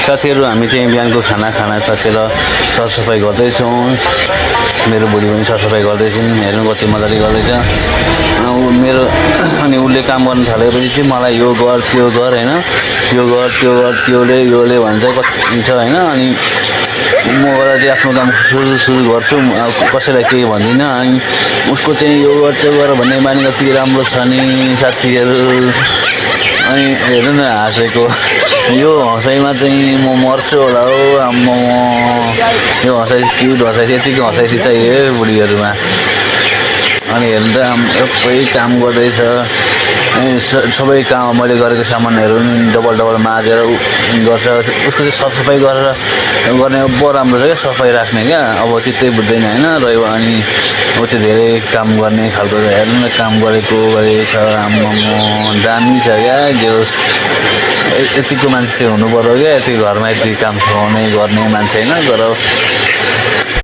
साथीहरू हामी चाहिँ बिहानको खाना सकेर सरसफाइ गर्दैछौँ। मेरो बुढी पनि सरसफाइ गर्दैछन्, हेर्नु कति मजाले गर्दैछ। मेरो अनि उसले काम गर्न थालेपछि चाहिँ मलाई यो गर त्यो गर होइन, यो गर त्यो गर, योले भन्छ कति छ होइन। अनि म गएर चाहिँ आफ्नो काम सुरु गर्छु, कसैलाई केही भन्दिनँ। अनि उसको चाहिँ यो गर त्यो गर भन्ने बानी कति राम्रो छ नि साथीहरू। अनि हेर्नु न हाँसेको, यो हँसाइमा चाहिँ म मर्छु होला हो आम्मा। यो हँसाइ क्युट हँसाइ, यतिको हँसाइसी चाहियो बुढीहरूमा। अनि हेर्नु त सबै काम गर्दैछ। सबै काम मैले गरेको सामानहरू डबल माझेर गर्छ। उसको चाहिँ सरसफाइ गरेर गर्ने बहुत राम्रो छ क्या, सफाइ राख्ने क्या। अब चित्तै बुझ्दैन होइन रह्यो। अनि ऊ चाहिँ धेरै काम गर्ने खालको, हेर्नु न काम गरेछ। आम्मा दामी छ क्या। जे होस् यतिको मान्छे चाहिँ हुनु पर्यो क्या, यति घरमा यति काम सघाउने गर्ने मान्छे होइन। तर